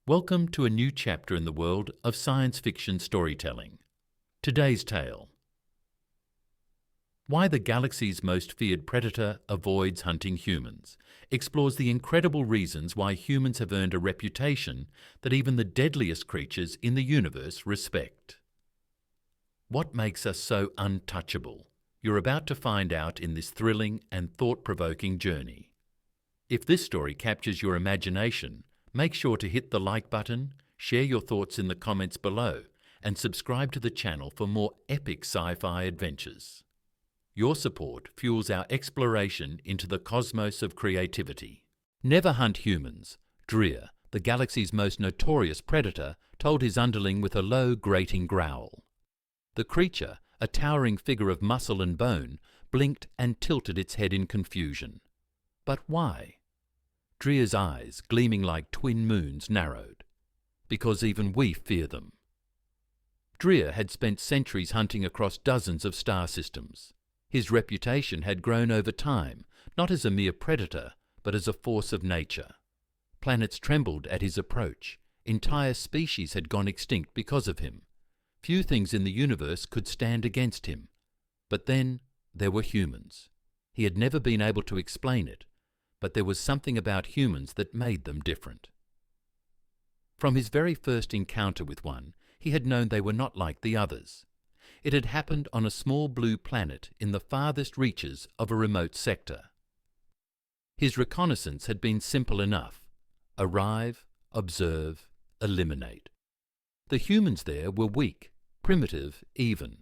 Welcome to a new chapter in the world of science fiction storytelling. Today's tale: Why the Galaxy's Most Feared Predator Avoids Hunting Humans explores the incredible reasons why humans have earned a reputation that even the deadliest creatures in the universe respect. What makes us so untouchable? You're about to find out in this thrilling and thought-provoking journey. If this story captures your imagination, make sure to hit the like button, share your thoughts in the comments below, and subscribe to the channel for more epic sci-fi adventures. Your support fuels our exploration into the cosmos of creativity. Never hunt humans, Drea, the galaxy's most notorious predator, told his underling with a low, grating growl. The creature, a towering figure of muscle and bone, blinked and tilted its head in confusion. But why? Drea's eyes, gleaming like twin moons, narrowed. Because even we fear them. Drea had spent centuries hunting across dozens of star systems. His reputation had grown over time, not as a mere predator, but as a force of nature. Planets trembled at his approach. Entire species had gone extinct because of him. Few things in the universe could stand against him. But then there were humans. He had never been able to explain it, but there was something about humans that made them different. From his very first encounter with one, he had known they were not like the others. It had happened on a small blue planet in the farthest reaches of a remote sector. His reconnaissance had been simple enough: arrive, observe, eliminate. The humans there were weak, primitive even.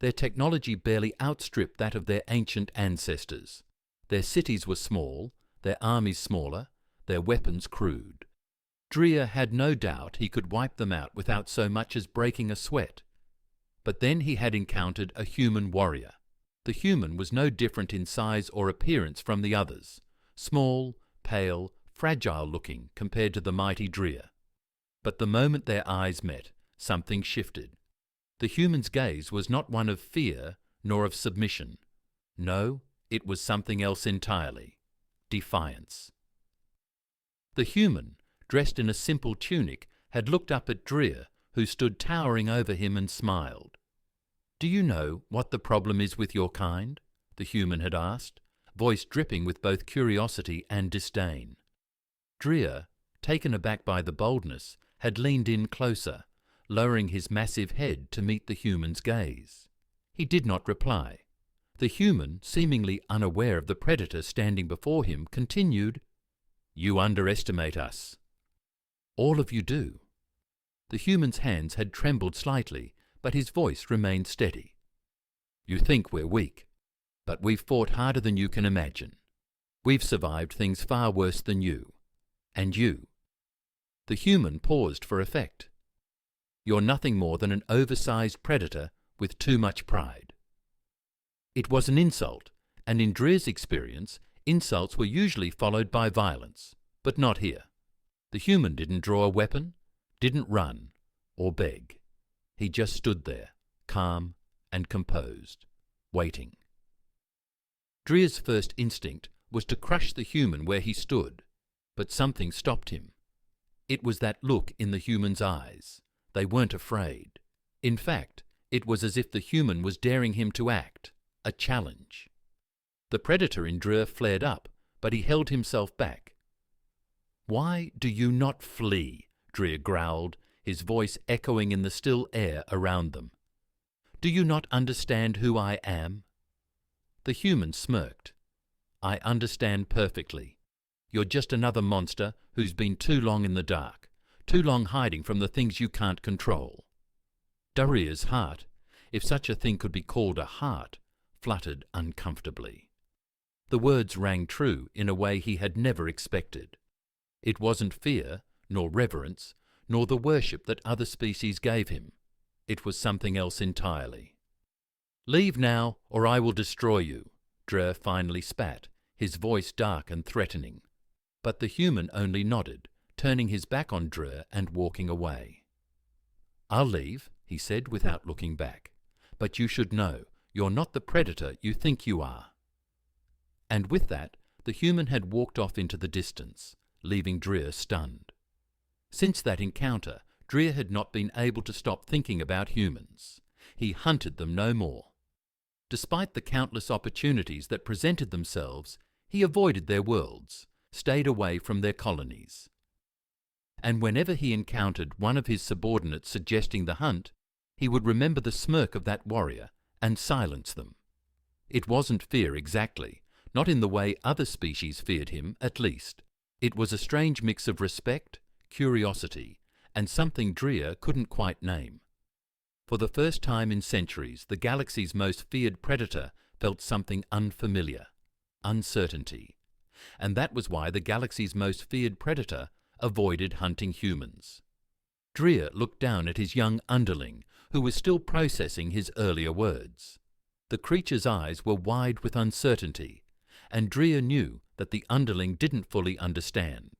Their technology barely outstripped that of their ancient ancestors. Their cities were small, their armies smaller, their weapons crude. Drea had no doubt he could wipe them out without so much as breaking a sweat. But then he had encountered a human warrior. The human was no different in size or appearance from the others, small, pale, fragile-looking compared to the mighty Drea. But the moment their eyes met, something shifted. The human's gaze was not one of fear nor of submission. No, it was something else entirely: defiance. The human, dressed in a simple tunic, had looked up at Drea, who stood towering over him, and smiled. "Do you know what the problem is with your kind?" the human had asked, voice dripping with both curiosity and disdain. Drea, taken aback by the boldness, had leaned in closer, lowering his massive head to meet the human's gaze. He did not reply. The human, seemingly unaware of the predator standing before him, continued, "You underestimate us. All of you do." The human's hands had trembled slightly, but his voice remained steady. "You think we're weak, but we've fought harder than you can imagine. We've survived things far worse than you. And you." The human paused for effect. "You're nothing more than an oversized predator with too much pride." It was an insult, and in Drea's experience, insults were usually followed by violence, but not here. The human didn't draw a weapon, didn't run, or beg. He just stood there, calm and composed, waiting. Drea's first instinct was to crush the human where he stood, but something stopped him. It was that look in the human's eyes. They weren't afraid. In fact, it was as if the human was daring him to act, a challenge. The predator in Drea flared up, but he held himself back. "Why do you not flee?" Drea growled, his voice echoing in the still air around them. "Do you not understand who I am?" The human smirked. "I understand perfectly. You're just another monster who's been too long in the dark, too long hiding from the things you can't control." Drea's heart, if such a thing could be called a heart, fluttered uncomfortably. The words rang true in a way he had never expected. It wasn't fear, nor reverence, nor the worship that other species gave him. It was something else entirely. "Leave now, or I will destroy you," Drea finally spat, his voice dark and threatening. But the human only nodded, turning his back on Drea and walking away. "I'll leave," he said without looking back. "But you should know, you're not the predator you think you are." And with that, the human had walked off into the distance, leaving Drea stunned. Since that encounter, Dreer had not been able to stop thinking about humans. He hunted them no more. Despite the countless opportunities that presented themselves, he avoided their worlds, stayed away from their colonies. And whenever he encountered one of his subordinates suggesting the hunt, he would remember the smirk of that warrior and silence them. It wasn't fear exactly, not in the way other species feared him, at least. It was a strange mix of respect, curiosity, and something Dreer couldn't quite name. For the first time in centuries, the galaxy's most feared predator felt something unfamiliar, uncertainty. And that was why the galaxy's most feared predator avoided hunting humans. Dreer looked down at his young underling, who was still processing his earlier words. The creature's eyes were wide with uncertainty, and Dreer knew that the underling didn't fully understand.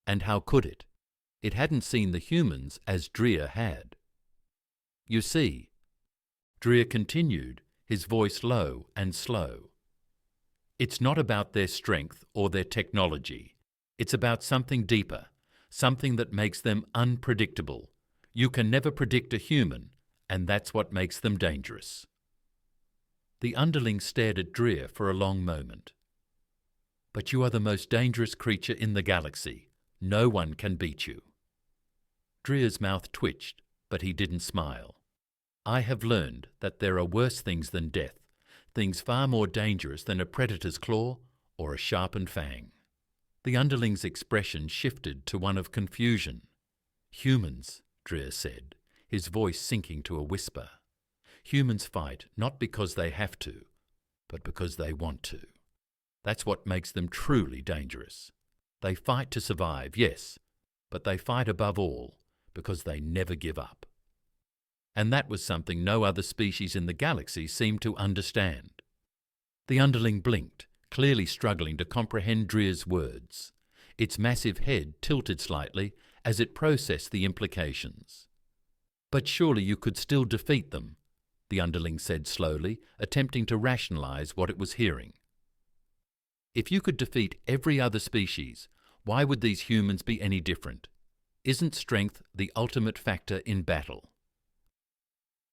And how could it? It hadn't seen the humans as Dreer had. You see, Dreer continued, his voice low and slow. It's not about their strength or their technology. It's about something deeper, something that makes them unpredictable. You can never predict a human, and that's what makes them dangerous. The underling stared at Dreer for a long moment. But you are the most dangerous creature in the galaxy. No one can beat you. Dreer's mouth twitched, but he didn't smile. I have learned that there are worse things than death, things far more dangerous than a predator's claw or a sharpened fang. The underling's expression shifted to one of confusion. Humans, Dreer said, his voice sinking to a whisper. Humans fight not because they have to, but because they want to. That's what makes them truly dangerous. They fight to survive, yes, but they fight above all because they never give up. And that was something no other species in the galaxy seemed to understand. The underling blinked, clearly struggling to comprehend Dreer's words. Its massive head tilted slightly as it processed the implications. But surely you could still defeat them, the underling said slowly, attempting to rationalize what it was hearing. If you could defeat every other species, why would these humans be any different? Isn't strength the ultimate factor in battle?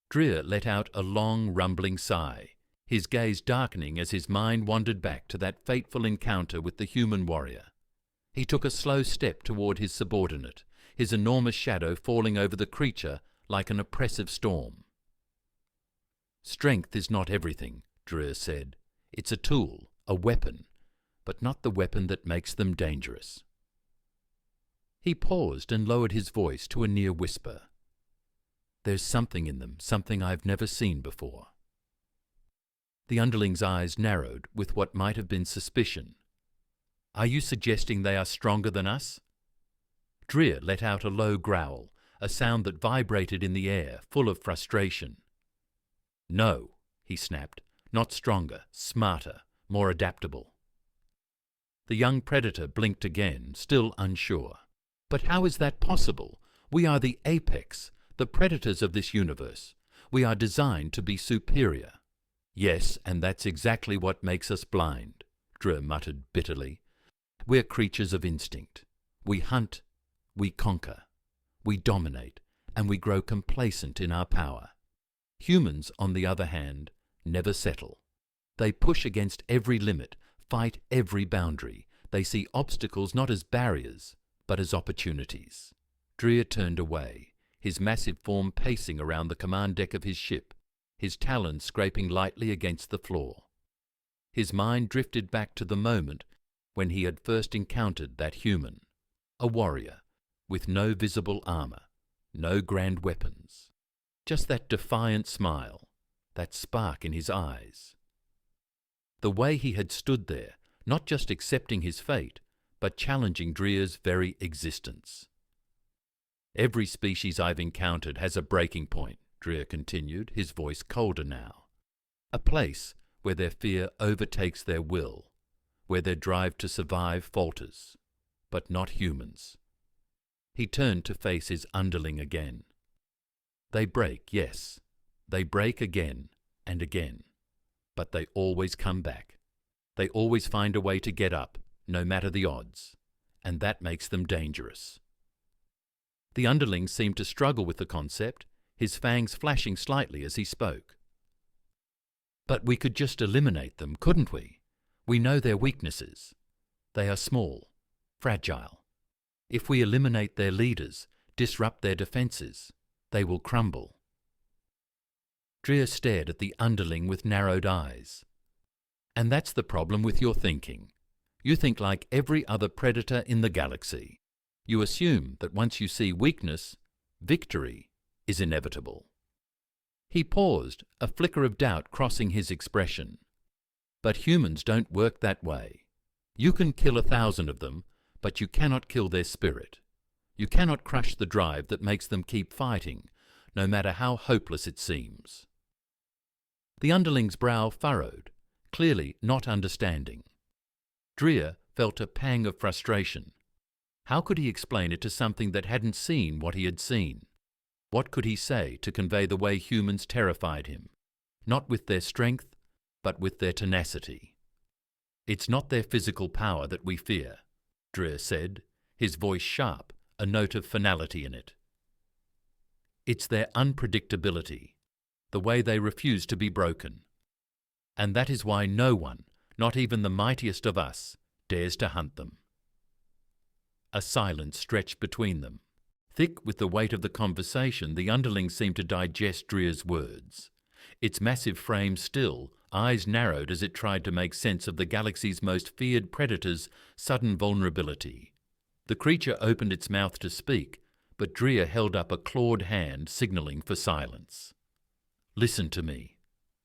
Dreer let out a long, rumbling sigh, his gaze darkening as his mind wandered back to that fateful encounter with the human warrior. He took a slow step toward his subordinate, his enormous shadow falling over the creature like an oppressive storm. Strength is not everything, Dreer said. It's a tool, a weapon, but not the weapon that makes them dangerous. He paused and lowered his voice to a near whisper. There's something in them, something I've never seen before. The underling's eyes narrowed with what might have been suspicion. Are you suggesting they are stronger than us? Dreer let out a low growl, a sound that vibrated in the air, full of frustration. No, he snapped, not stronger, smarter, more adaptable. The young predator blinked again, still unsure. But how is that possible? We are the apex, the predators of this universe. We are designed to be superior. Yes, and that's exactly what makes us blind, Dreer muttered bitterly. We're creatures of instinct. We hunt, we conquer, we dominate, and we grow complacent in our power. Humans, on the other hand, never settle. They push against every limit, fight every boundary. They see obstacles not as barriers, but as opportunities. Dreer turned away, his massive form pacing around the command deck of his ship, his talons scraping lightly against the floor. His mind drifted back to the moment when he had first encountered that human, a warrior, with no visible armor, no grand weapons. Just that defiant smile, that spark in his eyes. The way he had stood there, not just accepting his fate, but challenging Dreer's very existence. Every species I've encountered has a breaking point, Dreer continued, his voice colder now. A place where their fear overtakes their will, where their drive to survive falters, but not humans. He turned to face his underling again. They break, yes, they break again and again, but they always come back. They always find a way to get up, no matter the odds, and that makes them dangerous. The underling seemed to struggle with the concept, his fangs flashing slightly as he spoke. "But we could just eliminate them, couldn't we? We know their weaknesses. They are small, fragile. If we eliminate their leaders, disrupt their defences, they will crumble." Drea stared at the underling with narrowed eyes. "And that's the problem with your thinking. You think like every other predator in the galaxy. You assume that once you see weakness, victory is inevitable." He paused, a flicker of doubt crossing his expression. "But humans don't work that way. You can kill 1,000 of them, but you cannot kill their spirit. You cannot crush the drive that makes them keep fighting, no matter how hopeless it seems." The underling's brow furrowed, clearly not understanding. Drea felt a pang of frustration. How could he explain it to something that hadn't seen what he had seen? What could he say to convey the way humans terrified him? Not with their strength, but with their tenacity. "It's not their physical power that we fear," Drea said, his voice sharp, a note of finality in it. "It's their unpredictability, the way they refuse to be broken. And that is why no one, not even the mightiest of us, dares to hunt them." A silence stretched between them. Thick with the weight of the conversation, the underling seemed to digest Drea's words. Its massive frame still, eyes narrowed as it tried to make sense of the galaxy's most feared predator's sudden vulnerability. The creature opened its mouth to speak, but Drea held up a clawed hand, signalling for silence. "Listen to me,"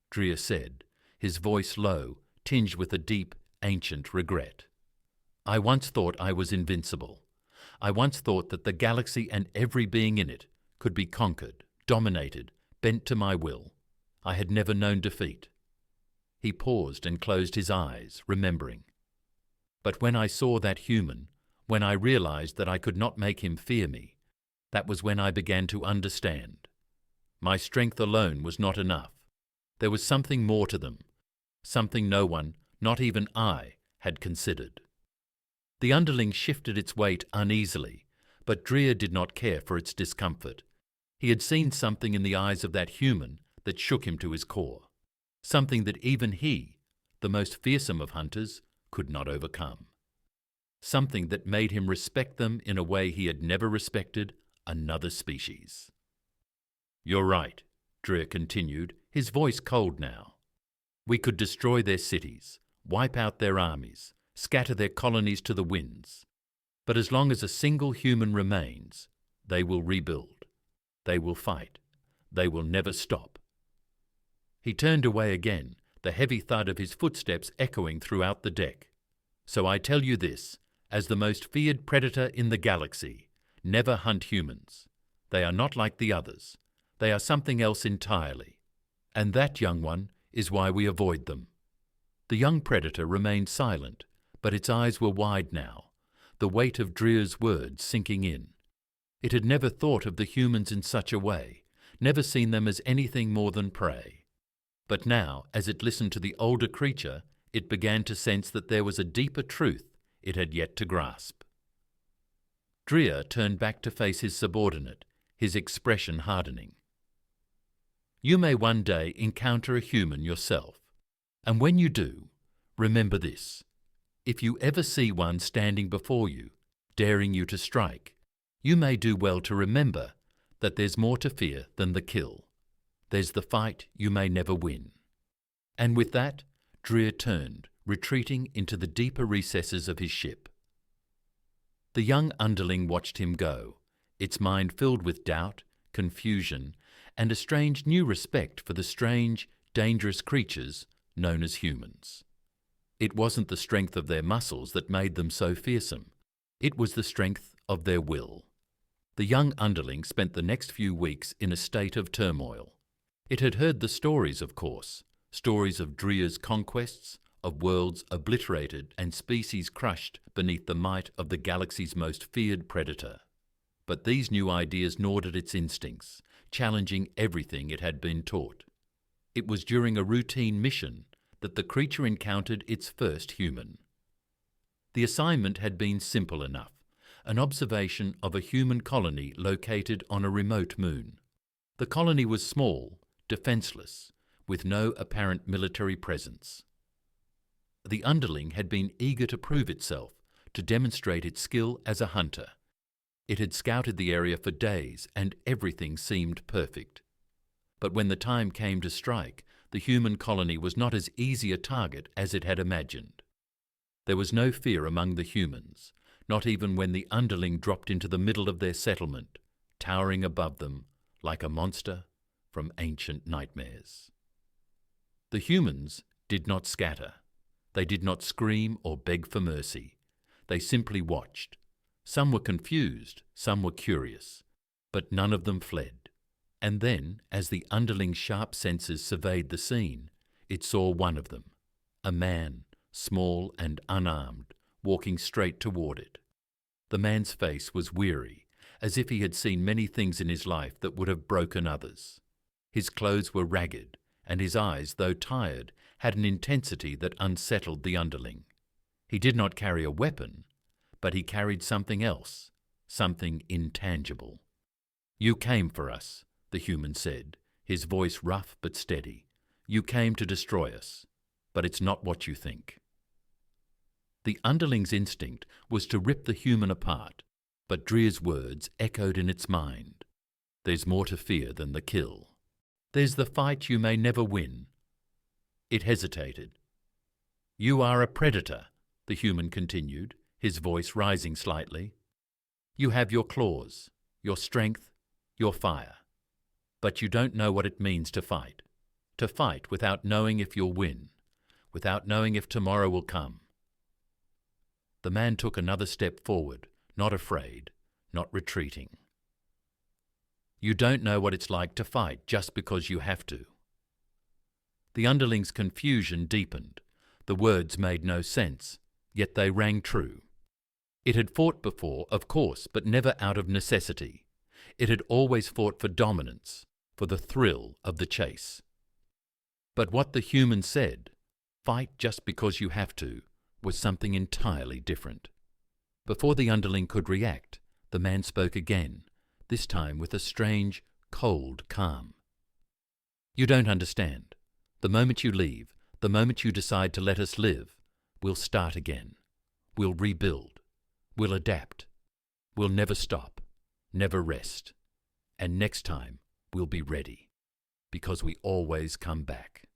Drea said, his voice low, tinged with a deep, ancient regret. "I once thought I was invincible. I once thought that the galaxy and every being in it could be conquered, dominated, bent to my will. I had never known defeat." He paused and closed his eyes, remembering. "But when I saw that human, when I realized that I could not make him fear me, that was when I began to understand. My strength alone was not enough. There was something more to them, something no one, not even I, had considered." The underling shifted its weight uneasily, but Drea did not care for its discomfort. He had seen something in the eyes of that human that shook him to his core, something that even he, the most fearsome of hunters, could not overcome. Something that made him respect them in a way he had never respected another species. "You're right," Drea continued, his voice cold now. "We could destroy their cities, wipe out their armies, scatter their colonies to the winds. But as long as a single human remains, they will rebuild. They will fight. They will never stop." He turned away again, the heavy thud of his footsteps echoing throughout the deck. "So I tell you this, as the most feared predator in the galaxy, never hunt humans. They are not like the others. They are something else entirely. And that, young one, is why we avoid them." The young predator remained silent, but its eyes were wide now, the weight of Drea's words sinking in. It had never thought of the humans in such a way, never seen them as anything more than prey. But now, as it listened to the older creature, it began to sense that there was a deeper truth it had yet to grasp. Drea turned back to face his subordinate, his expression hardening. "You may one day encounter a human yourself, and when you do, remember this. If you ever see one standing before you, daring you to strike, you may do well to remember that there's more to fear than the kill. There's the fight you may never win." And with that, Drea turned, retreating into the deeper recesses of his ship. The young underling watched him go, its mind filled with doubt, confusion, and a strange new respect for the strange, dangerous creatures known as humans. It wasn't the strength of their muscles that made them so fearsome. It was the strength of their will. The young underling spent the next few weeks in a state of turmoil. It had heard the stories, of course, stories of Drea's conquests, of worlds obliterated and species crushed beneath the might of the galaxy's most feared predator. But these new ideas gnawed at its instincts, challenging everything it had been taught. It was during a routine mission that the creature encountered its first human. The assignment had been simple enough, an observation of a human colony located on a remote moon. The colony was small, defenseless, with no apparent military presence. The underling had been eager to prove itself, to demonstrate its skill as a hunter. It had scouted the area for days, and everything seemed perfect. But when the time came to strike, the human colony was not as easy a target as it had imagined. There was no fear among the humans, not even when the underling dropped into the middle of their settlement, towering above them like a monster from ancient nightmares. The humans did not scatter. They did not scream or beg for mercy. They simply watched. Some were confused, some were curious, but none of them fled. And then, as the underling's sharp senses surveyed the scene, it saw one of them, a man, small and unarmed, walking straight toward it. The man's face was weary, as if he had seen many things in his life that would have broken others. His clothes were ragged, and his eyes, though tired, had an intensity that unsettled the underling. He did not carry a weapon, but he carried something else, something intangible. "You came for us," the human said, his voice rough but steady. "You came to destroy us, but it's not what you think." The underling's instinct was to rip the human apart, but Dreer's words echoed in its mind. "There's more to fear than the kill. There's the fight you may never win." It hesitated. "You are a predator," the human continued, his voice rising slightly. "You have your claws, your strength, your fire. But you don't know what it means to fight without knowing if you'll win, without knowing if tomorrow will come." The man took another step forward, not afraid, not retreating. "You don't know what it's like to fight just because you have to." The underling's confusion deepened. The words made no sense, yet they rang true. It had fought before, of course, but never out of necessity. It had always fought for dominance, for the thrill of the chase. But what the human said, "Fight just because you have to," was something entirely different. Before the underling could react, the man spoke again, this time with a strange, cold calm. "You don't understand. The moment you leave, the moment you decide to let us live, we'll start again. We'll rebuild. We'll adapt. We'll never stop, never rest. And next time, we'll be ready, because we always come back."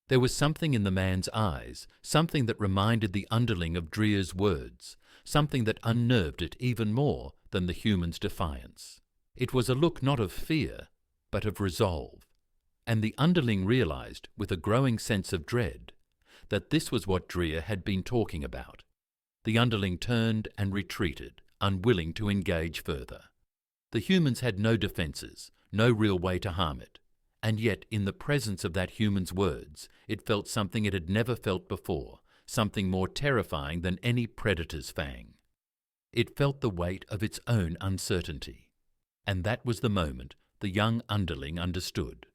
There was something in the man's eyes, something that reminded the underling of Dreer's words, something that unnerved it even more than the human's defiance. It was a look not of fear, but of resolve. And the underling realized, with a growing sense of dread, that this was what Dreer had been talking about. The underling turned and retreated, unwilling to engage further. The humans had no defenses, no real way to harm it. And yet, in the presence of that human's words, it felt something it had never felt before, something more terrifying than any predator's fang. It felt the weight of its own uncertainty. And that was the moment the young underling understood.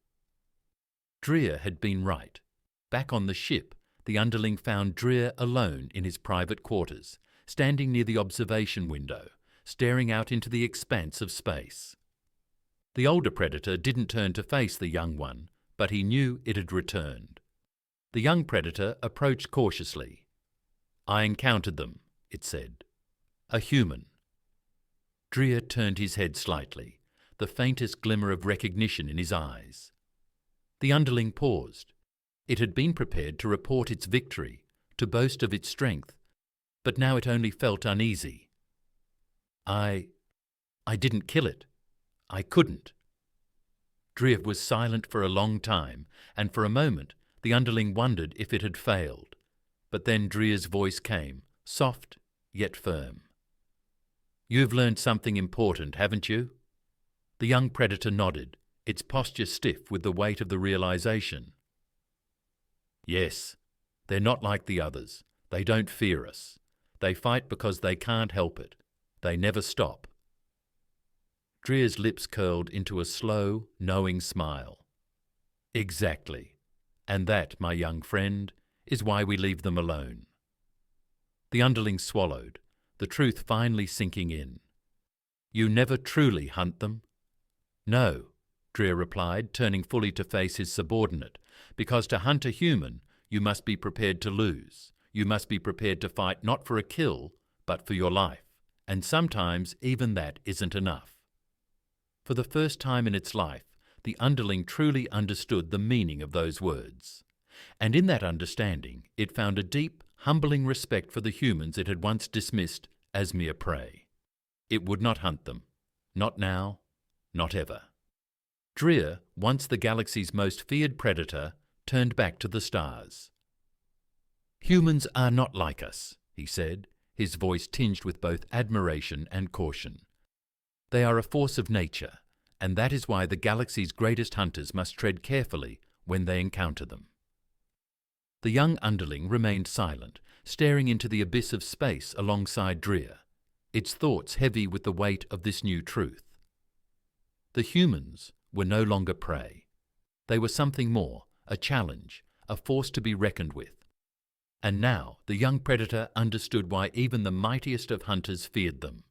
Dreer had been right. Back on the ship, the underling found Dreer alone in his private quarters, standing near the observation window, staring out into the expanse of space. The older predator didn't turn to face the young one, but he knew it had returned. The young predator approached cautiously. "I encountered them," it said. "A human." Dreer turned his head slightly, the faintest glimmer of recognition in his eyes. The underling paused. It had been prepared to report its victory, to boast of its strength, but now it only felt uneasy. I didn't kill it. I couldn't." Dreer was silent for a long time, and for a moment the underling wondered if it had failed. But then Dreer's voice came, soft yet firm. "You've learned something important, haven't you?" The young predator nodded, its posture stiff with the weight of the realization. "Yes, they're not like the others. They don't fear us. They fight because they can't help it. They never stop." Dreer's lips curled into a slow, knowing smile. "Exactly. And that, my young friend, is why we leave them alone." The underling swallowed. the truth finally sinking in. You never truly hunt them? No, Dreer replied, turning fully to face his subordinate, because to hunt a human, you must be prepared to lose. You must be prepared to fight not for a kill, but for your life. And sometimes even that isn't enough. For the first time in its life, the underling truly understood the meaning of those words. And in that understanding, it found a deep, humbling respect for the humans it had once dismissed as mere prey. It would not hunt them. Not now, not ever. Dreer, once the galaxy's most feared predator, turned back to the stars. Humans are not like us, he said, his voice tinged with both admiration and caution. They are a force of nature, and that is why the galaxy's greatest hunters must tread carefully when they encounter them. The young underling remained silent, staring into the abyss of space alongside Dreer, its thoughts heavy with the weight of this new truth. The humans were no longer prey. They were something more, a challenge, a force to be reckoned with. And now the young predator understood why even the mightiest of hunters feared them.